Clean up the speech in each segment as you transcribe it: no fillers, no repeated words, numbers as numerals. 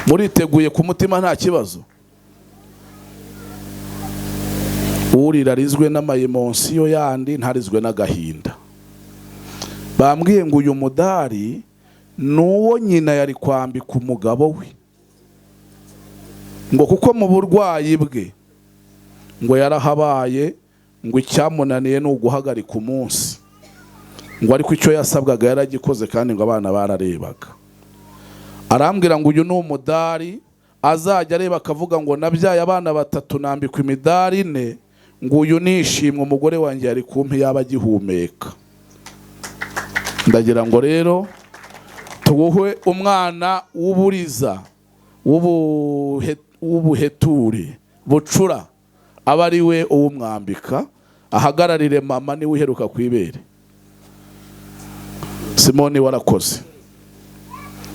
muriteguye ku mutima nta kibazo. Urira rizwe n'amayemonsiyo yandi ntarizwe n'agahinda. Bambwiye ngo uyu mudari nuwo nyina yari kwambika umugabo we, ngo kuko mu burwayi bwe ngo yarahabaye, ngo icyamunaniye ni uguhagarika umunsi, ngo ariko icyo yasabwaga yaragikoze kandi ngo abana bararebaga. Arambwira ngo uyu ni umudari azajya areba akavuga ngo nabyaye abana 3 nambikwa imidari 4, ngo uyu nishimwe umugore wanjye yari kumpi yaba agihumeka. Ndagira ngo rero tuguhe umwana w'uburiza w'ubuheture bucura aba ari we uwumwambika, ahagararire mama niwe uheruka kwibere. Simoni warakoze,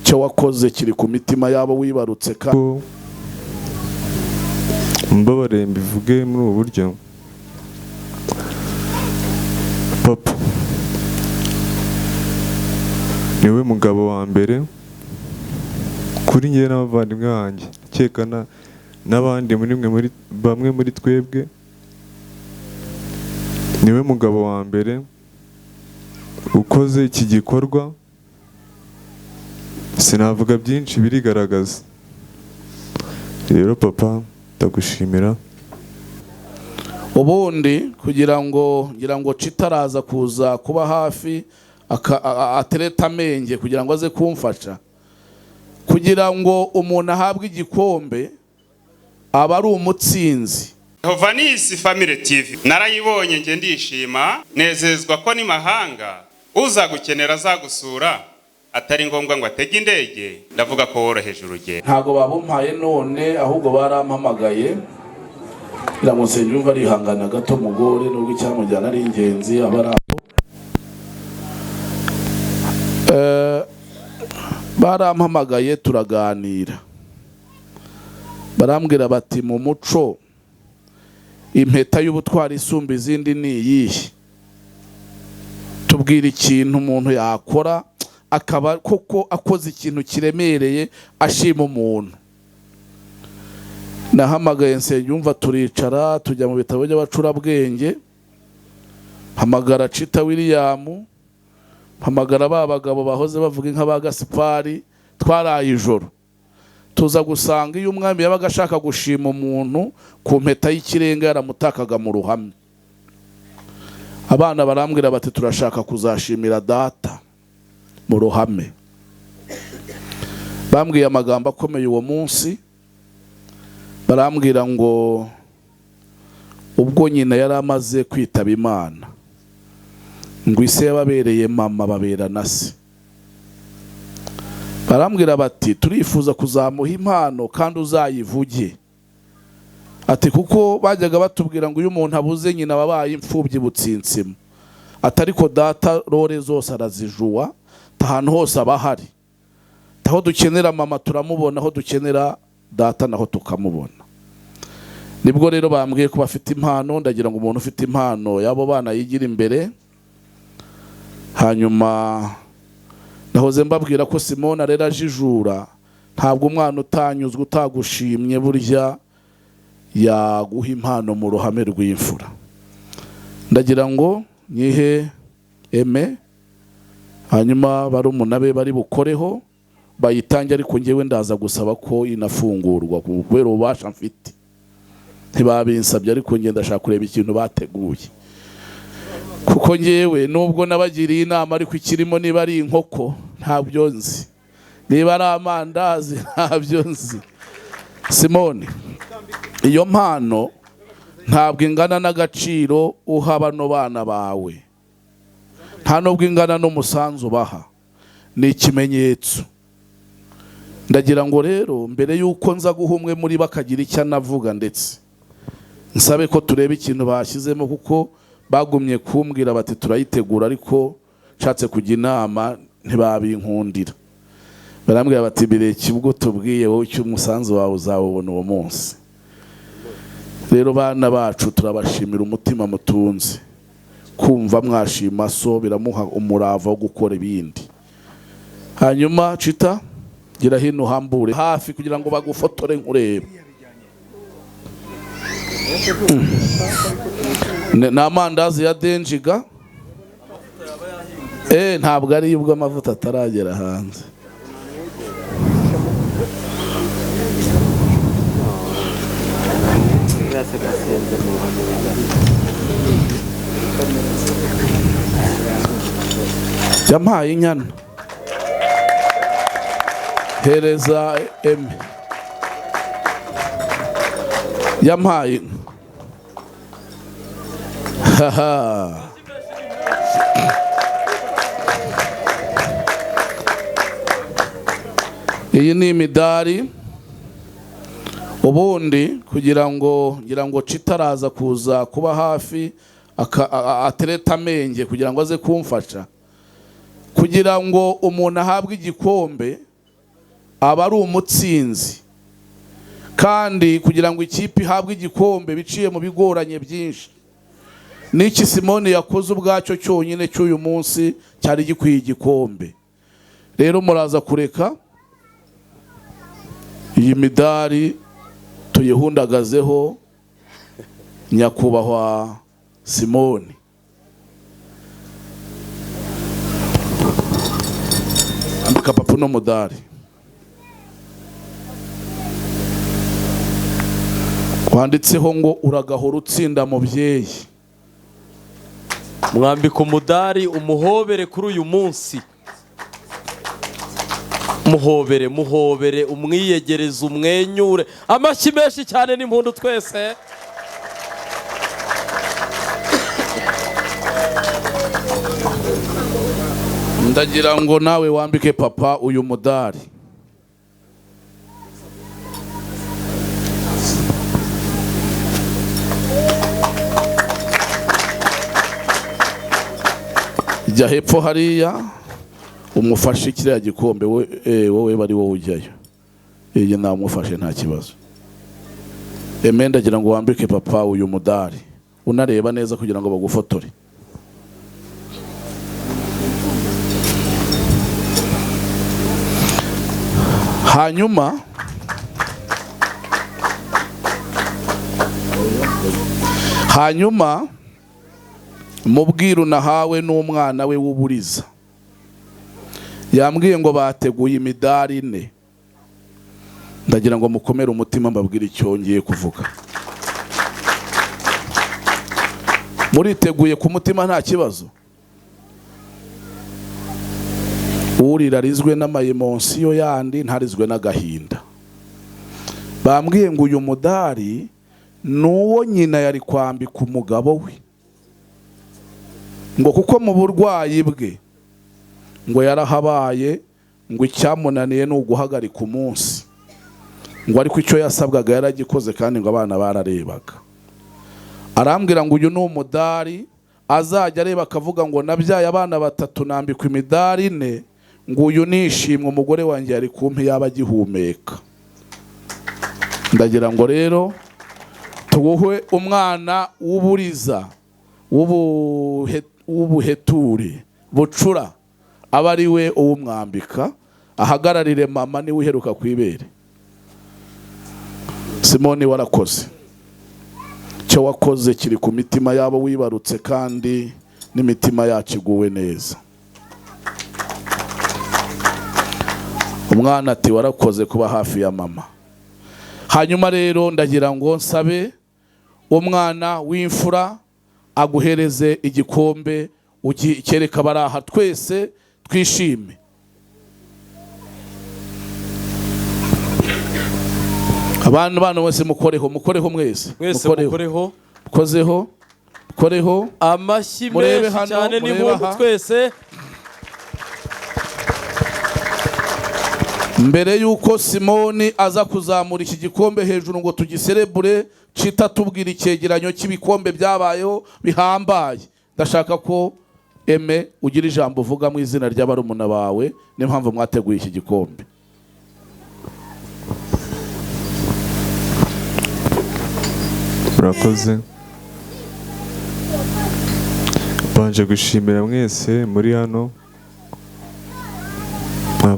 cyo wakoze kiri ku mitima yabo wibarutse kandi mbabare mbivuge muri ubu buryo. Papa niwe mugabo wa mbere kuri njye n'abavandimwe banjye, cyekana n'abandi bamwe muri twebwe. Niwe mugabo wa mbere ukoze iki gikorwa. Sinavuga byinshi birigaragaza. Rero papa ndagushimira. Ubundi kugira ngo citaraza kuza kuba hafi atereta amenge kugira ngo aze kumfasha, kugira ngo umuntu ahabwe igikombe aba ari umutsinzi. Hovanisi Family TV narayibonye nge ndishima, nezezwa ko ni mahanga uzagukenera azagusura, atari ngombwa ngo atege indege. Ndavuga ko woroheje urugendo. Ntago babumpaye none ahubwo barampamagaye. Iramutse yumva arihangana gato mugore nubwo icyamujyana ari ingenzi abaraho. Barampamagaye turaganira. Barambwira bati mu muco impeta y'ubutwari isumba izindi ni iyihe? Tubwira ikintu umuntu yakora akaba koko akoze ikintu kiremereye ashima umuntu. Nahamagaye Nsengiyumva turicara tujya mu bitabo by'abacurabwenge, hamagara Cita William, hamagara ba bagabo bahoze bavuga inka ba Gaspari. Twaraye ijoro tuza gusanga iyo umwami yabaga ashaka gushima umuntu ku mpeta y'ikirenga yaramutakaga mu ruhame. Abana barambwira bati turashaka kuzashimira data mu ruhame. Bambwiye amagambo akomeye uwo munsi. Barambwira ngo ubwo nyina yari amaze kwitaba Imana, ngo ise yababereye mama babera na se. Barambwira bati turifuza kuzamuha impano kandi uzayivuge. Ati kuko bajyaga batubwira ngo uyu umuntu abuze nyina babaye imfubyi butsintsimo. Atari ko data rore zose arazijuwa, ahantu hose abahari. Taho dukenera mama turamubona, aho dukenera data naho tukamubona. Nibwo rero bambwiye ko bafite impano. Ndagira ngo umuntu ufite impano yabo bana yigira imbere. Hanyuma nahoze mbabwira ko Simona rero ajijura, ntabwo umwana utanyuzwe utagushimye burya yaguha impano mu ruhame rw'imfura. Ndagira ngo nyihe Eme, hanyuma barumuna be bari bukoreho bayitange, ariko ngewe ndaza gusaba ko inafungurwa kubera ububasha mfite. Ntibabinsabye ariko nge ndashaka kureba ikintu bateguye, kuko ngewe nubwo nabagiriye inama ariko ikirimo niba ari inkoko ntabyo nzi, niba ari amandazi ntabyo nzi. Simone, iyo mpano ntabwo ingana n'agaciro uha bano bana bawe, nta nubwo ingana n'umusanzu baha, ni ikimenyetso. Ndagira ngo rero mbere yuko nza guha umwe muri bakagira icyo anavuga, ndetse nsabe ko tureba ikintu bashyizemo, kuko bagumye kumbwira bati turayitegura, ariko nshatse kujya inama ntibabinkundira. Barambwira bati bireke ubwo tubwiye wowe icyo umusanzu wawe uzawubona uwo munsi. Rero bana bacu turabashimira umutima mutunze, kumva mwashima so biramuha umurava wo gukora ibindi. Hanyuma Cita gira hino hambure hafi kugira ngo bagufotore nkurebe. N'amandazi ya denjiga ntabwo ari ubwo amavuta ataragera hanze. Yampaye inyana hereza eme yampaye haha. Iyi ni imidari ubundi kugira ngo citaraza kuza kuba hafi atereta amenge kugira ngo aze kumfasha, kugira ngo umuntu ahabwe igikombe aba ari umutsinzi, kandi kugira ngo ikipe ihabwe igikombe biciye mu bigoranye byinshi. N'iki Simoni yakoze ubwacyo cyonyine cy'uyu munsi cyari gikwiye igikombe. Rero muraza kureka iyi midari tuyihundagazeho nyakubahwa Simoni. Ambika papa n'umudari. Wanditseho ngo uragahora utsinda mubyeyi. Mwambika umudari umuhobere kuri uyu munsi. Muhobere umwiyegereze umwenyure. Amashyi menshi cyane n'impundu twese. Ndagira ngo nawe wambike papa uyu mudari. Jya hepfo hariya umufashe kiriya gikombe wowe bari wowe ujyayo. Iyi namufashe nta kibazo. Ndagira ngo wambike papa uyu mudari unareba neza kugira ngo bagufotore. Hanyuma mubwiru nahawe n'umwana we w'uburiza yambwiye ngo bateguye imidari 4. Ndagira ngo mukomere umutima mbabwire icyo ngiye kuvuga. Muriteguye ku mutima nta kibazo? Urira rizwe n'amayemonsiyo yandi ntarizwe n'agahinda. Bambwiye ngo uyu mudari nuwo nyina yari kwambika umugabo we, ngo kuko mu burwayi bwe ngo yarahabaye, ngo icyamunaniye n'uguhagarika umunsi, ngo ariko icyo yasabwaga yaragikoze kandi ngo abana bararebaga. Arambwira ngo uyu ni umudari azajya areba akavuga ngo nabyaye abana 3 nambikwa imidari 4, ngo uyu nishimwe umugore wanjye yari kumpi yaba agihumeka. Ndagira ngo rero tuguhe umwana w'uburiza w'ubuheture bucura aba ari we uwumwambika, ahagararire mama niwe uheruka kwibere. Simoni warakoze, cyo wakoze kiri ku mitima yabo wibarutse kandi n'imitima yacu iguwe neza. Umwana ati warakoze kuba hafi ya mama. Hanyuma rero ndagira ngo nsabe umwana w'imfura aguhereze igikombe ukereka baraha twese twishime. Abantu wese mukoreho mwese. Mukoreho. Amashyi menshi cyane n'impundu twese. Mbere yuko Simoni aza kuzamura iki gikombe hejuru ngo tugiserebure, cita tubwira icyegeranyo cy'ibikombe byabayeho bihambaye. Ndashaka ko Eme ugira ijambo uvuga mu izina ry'abarumuna bawe n'impamvu mwateguye iki gikombe. Murakoze. Banje gushimira mwese muri hano.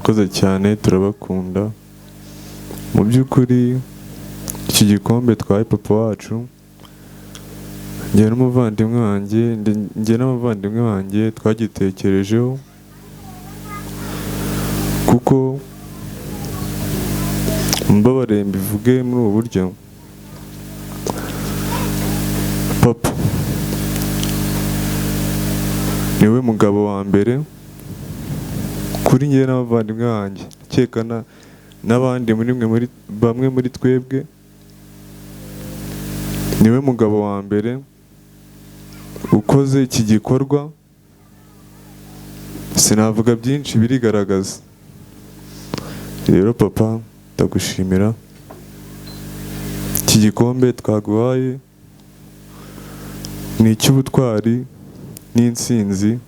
murakoze cyane turabakunda mu by'ukuri iki gikombe twaye papa wacu njye n'umuvandimwe wanjye twagitekerejeho kuko mbabareye mbivuge muri ubu buryo papa niwe mugabo wa mbere kuri njye n'abavandimwe banjye cyekana n'abandi bamwe muri twebwe niwe mugabo wa mbere ukoze iki gikorwa sinavuga byinshi birigaragaza rero papa ndagushimira iki gikombe twaguhaye ni icy'ubutwari n'intsinzi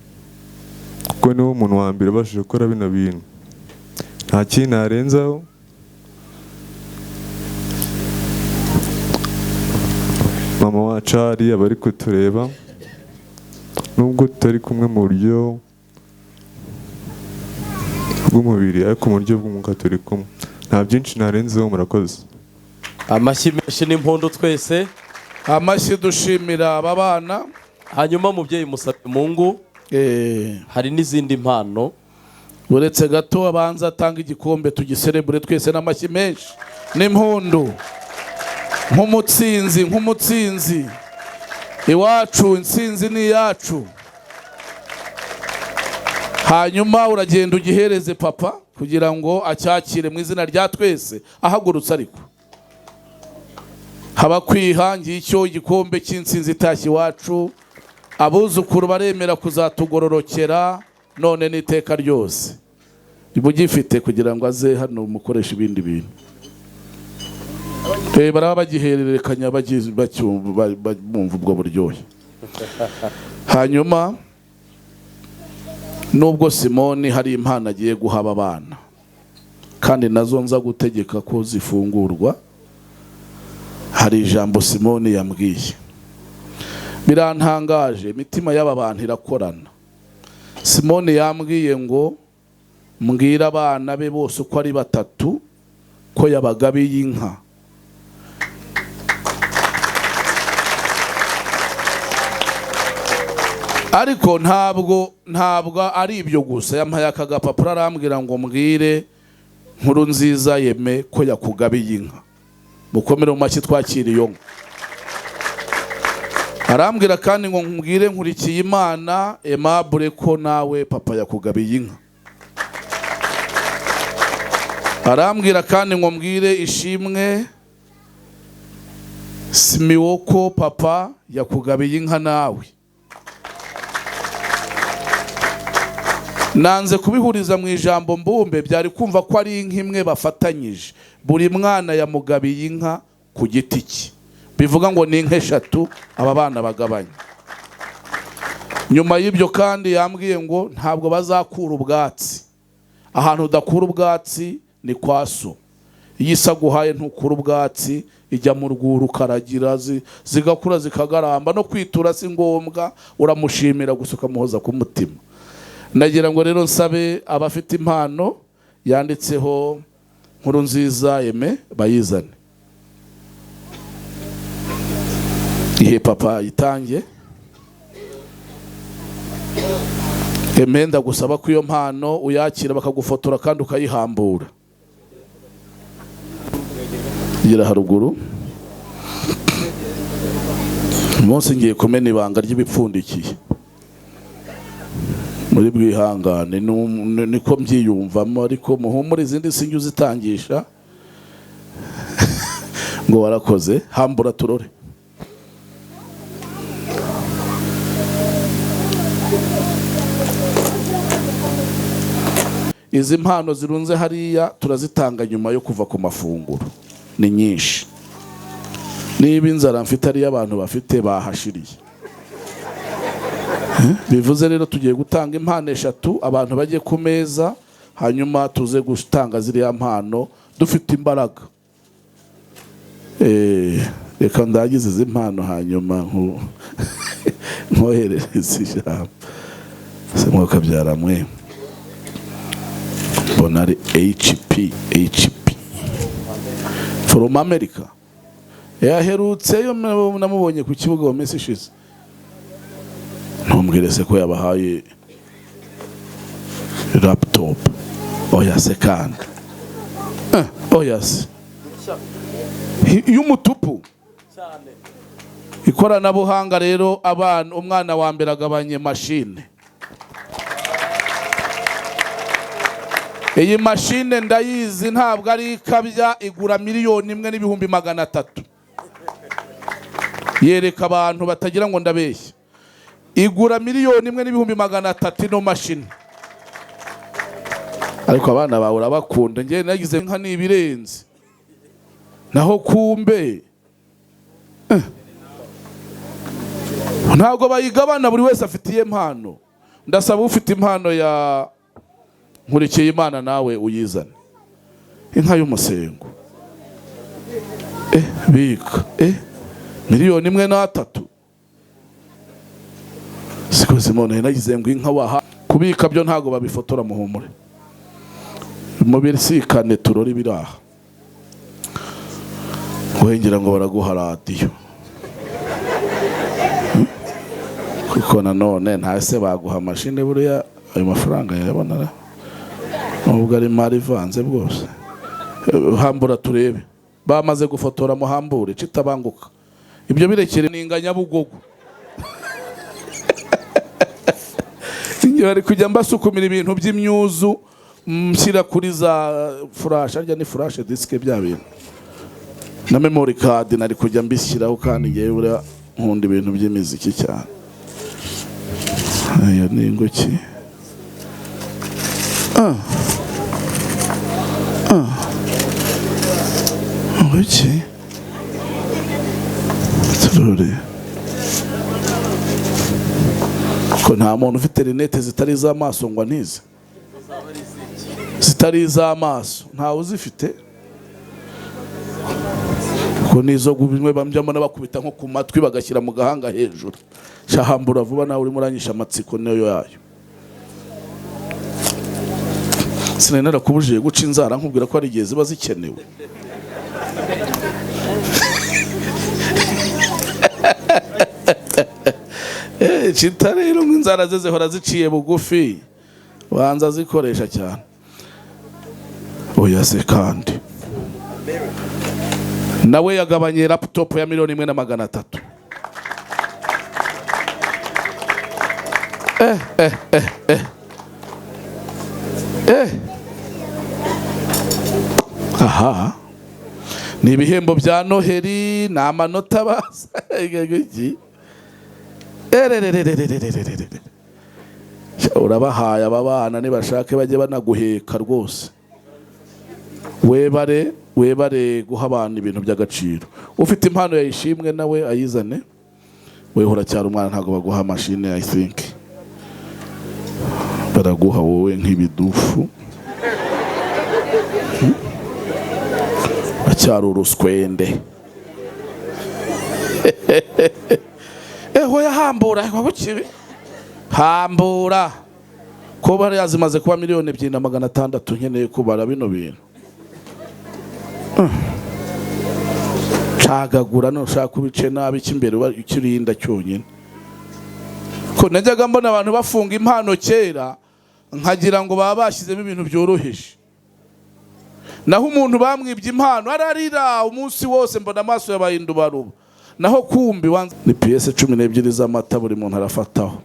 kuko niwo muntu wa mbere ubashije gukora bino bintu nta kintu narenzaho mama wacu ari abari kutureba nubwo tutari kumwe mu buryo bw'umubiri ariko mu buryo bw'umwuka turi kumwe nta byinshi narenzeho murakoze amashyi menshi n'impundu twese amashyi dushimira aba bana hanyuma mubyeyi musabye mungu hari n'izindi mpano uretse gato abanza atanga igikombe tugiserebure twese n'amashyi menshi n'impundu nk'umutsinzi iwacu intsinzi ni iyacu hanyuma uragenda ugihereze papa kugira ngo acyakire mu izina rya twese ahagurutse ariko haba kwihangiye icyo igikombe cy'intsinzi itashye iwacu abuzukuru baremera kuzatugororokera none n'iteka ryose ugifite kugira ngo aze hano umukoresha ibindi bintu baraba bagihererekanya bumva ubwo buryohe hanyuma nubwo Simoni hari impano agiye guha aba bana kandi nazo nza gutegeka ko zifungurwa hari ijambo Simoni yambwiye birantangaje imitima y'aba bantu irakorana Simoni yambwiye ngo mbwira abana be bose uko ari batatu ko yabagabiye inka ariko ntabwo ari ibyo gusa yampaye aka gapapuro arambwira ngo mbwire nkuru nziza yeme ko yakugabiye inka mukomere mu mashyi twakira iyo nka arambwira kandi ngo mbwire nkurikiye Imana Aimable ko nawe papa yakugabiye inka arambwira kandi ngo mbwire Ishimwe Simiwoko papa yakugabiye inka nawe nanze kubihuriza mu ijambo mbumbe byari kumva ko ari inka imwe bafatanyije buri mwana yamugabiye inka ku giti cye bivuga ngo ni inka eshatu aba bana bagabanya nyuma y'ibyo kandi yambwiye ngo ntabwo bazakura ubwatsi ahantu udakura ubwatsi ni kwa so iyo isaguhaye ntukura ubwatsi ijya mu rwuri ukaragira zigakura zikagaramba no kwitura si ngombwa uramushimira gusa ukamuhoza ku mutima nagira ngo rero nsabe abafite impano yanditseho nkuru nziza yeme bayizane ihe papa itange emenda gusaba ko iyo mpano uyakira bakagufotora kandi ukayihambura gira haruguru umunsi ngiye kumena ibanga ry'ibipfundikiye muri bwihangane niko mbyiyumvamo ariko muhumure izindi sinjye uzitangisha ngo warakoze hambura turore izi mpano zirunze hariya turazitanga nyuma yo kuva ku mafunguro ni nyinshi niba inzara mfite ariyo abantu bafite bahashiriye bivuze rero tugiye gutanga impano eshatu abantu bajye ku meza hanyuma tuze gutanga ziriya mpano dufite imbaraga reka ndagize izi mpano hanyuma nkoherereze ijambo se mwuka byaramwe mbona ari HP from America. Yaherutseyo namubonye ku kibuga wa Messi ishize. Ntumbwire se ko yabahaye laptop. Oya se kandi. Oya se. Y'umutupu. Ikoranabuhanga rero abana umwana wa mbere agabanye machine. Iyi machine ndayizi ntabwo ari kabya, igura 1,300,000. Yereka abantu batagira ngo ndabeshya. Igura 1,300,000 ino machine. Ariko abana bawe urabakunda, ngiye nagize nka nibirenze. Naho kumbe ntabwo bayigabana, buri wese afitiye impano. Ndasaba ufite impano ya Nkurikiye Imana nawe uyizane. Inka y'umusengo. Bika. 1,300,000. Siko Simone nagize ngo inka waha kubika byo ntago babifotora muhumure. Mubiri sikane turori biraha. Wengera ngo baraguha radio. Kuko nanone ntase baguha machine buriya ayo mafaranga yabonara. Ubwo ari mari vanze bwose. Hambura turebe. Bamaze gufotora muhambure citabanguka. Ibyo birekere ninganya bugogo. Singe bari kujya mbasukumira ibintu by'imyuzu mshyira kuri za flash, arya ni flash disk bya bintu. Na memory card nari kujya mbishyiraho kandi ngiye bura nkunda ibintu by'imiziki cyane. Aya ni ingoki. Ingoki. Turore. Ko nta muntu ufite rinete zitari z'amaso ngo anize. Zitari z'amaso nta uzifite. Ko nizo gubimwe bambyamo n'abakubita nko ku matwi bagashyira mu gahanga hejuru. Shahambura vuba nawe uri muranyisha amatsiko neyo yayo. Sinenera kubujije guca inzara nkubwira ko ari igihe ziba zikenewe. Chita rero inzara ze zihora ziciye bugufi. Banza zikoresha cyane. Oya se kandi. Nawe yagabanye laptop ya 1,300,000. Aha. Ni ibihembo bya Noheli, na amanota basa. Urabahaye ababana nibashake bajye banaguheka rwose. Webare guha abantu ibintu by'agaciro. Ufite impano yayishimwe nawe ayizane. Wehora cyane umwana ntago baguha machine I think. Baraguha wowe nk'ibidufu. Acyari uruswende. Hoya hambura kwabukibi. Hambura. Ko bari yazimaze kuba 2,600,000 nkeneye kubara bino bintu. Cagagura no shaka kubice nabi kimbere ukirinda cyonyine. Ko najyaga mbona abantu bafunga impano kera nkagira ngo baba bashyizemo ibintu byoroheje. Naho umuntu bamwibye impano ararira umunsi wose mbona amaso yabahindu baruba. Naho kumbi wanze ni PS 12 z'amata buri muntu arafataho.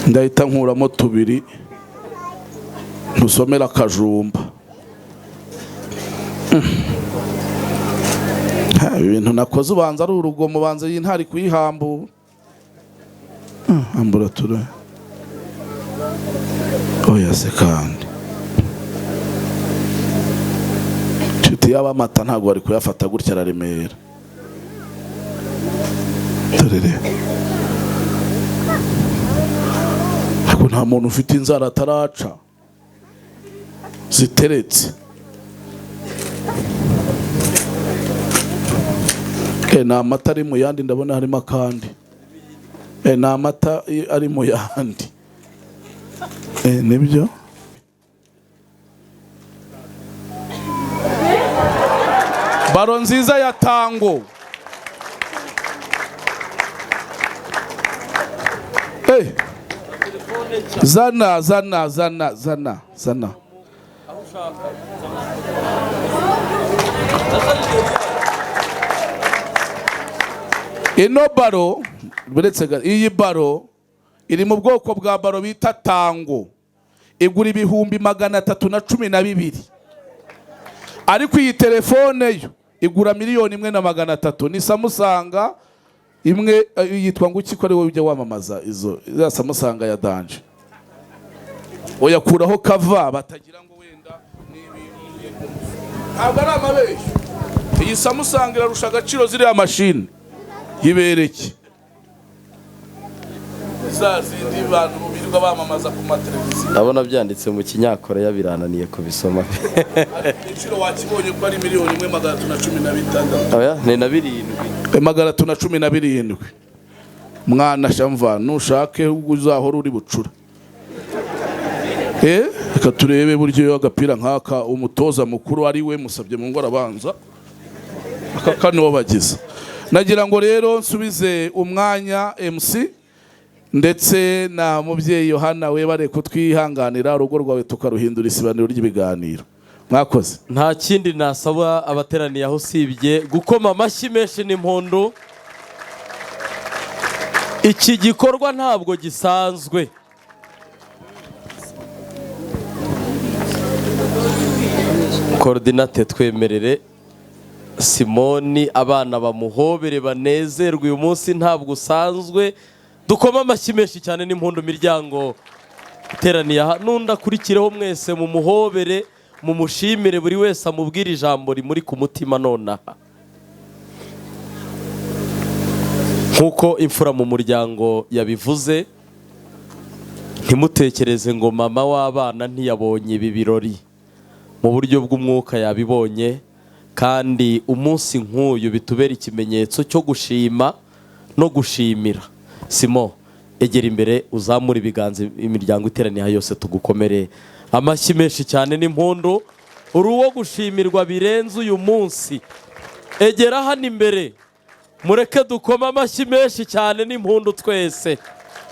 Ndahita nkuramo 2 ntusomera akajumba. Ibintu nakoze ubanza ari urugomo banza y'intari kuyihambura. Hambura tura. Oya se kandi. Chiti yaba mata ntago bari kuyafata gutya araremera. Turere. Ako nta muntu ufite inzara ataraca. Ziteretse. Na amata ari mu yandi ndabona harimo akandi. Na amata ari mu yandi. Nibyo. baro nziza ya tango. Zana. Ino baro, iyi baro iri mu bwoko bwa baro bita tango. Igura ibihumbi 312. Ariko iyi telefone yo igura 1,300,000. Ni Samusanga imwe yitwa ngo iki ko ari wowe ujya wamamaza izo za Samusanga ya danje. Oyakuraho kava batagira ngo wenda ni ibintu. Ntabwo ari amabeshyo. Iyi Samusanga irarusha agaciro ziriya mashini. Yibereke. Zazindi bantu birirwa bamamaza ku mateleviziyo. Ndabona byanditse mu Kinyakoreya birananiye kubisoma. Igiciro wakibonye ko ari 1,316. Oya, ni na 7. 317. Mwana shamva nushake uzahora uri bucura. Reka turebe buryo agapira nkaka umutoza mukuru ari we musabye mu ngora abanza. Aka niwo bagize. Nagira ngo rero nsubize umwanya MC ndetse na mubyeyi Yohana we bare kutwihanganira urugo rwawe tukaruhindura isibaniro ry'ibiganiro. Mwakoze. Nta kindi nasaba abateraniye aho sibye gukoma amashyi menshi n'impundu. Iki gikorwa ntabwo gisanzwe. Coordinate twemerere Simoni abana bamuhobere banezerwe uyu munsi ntabwo usanzwe. Dukoma amashyi menshi cyane n'impundu miryango iteraniye aha. Nunda kurikireho mwese mu muhobere mu mushimire buri wese amubwira ijambo rimuri ku mutima nonaha. Nkuko imfura mu muryango yabivuze, ntimutekereze ngo mama w'abana ntiyabonye ibi birori. Mu buryo bw'umwuka yabibonye, kandi umunsi nk'uyu bitubera ikimenyetso cyo gushima no gushimira. Simo, egera imbere uzamura ibiganza imiryango iteraniye yose tugukomere amashyi menshi cyane n'impundu. Uruwo gushimirwa birenze uyu munsi. Egera hano imbere mureke dukoma amashyi menshi cyane n'impundu twese.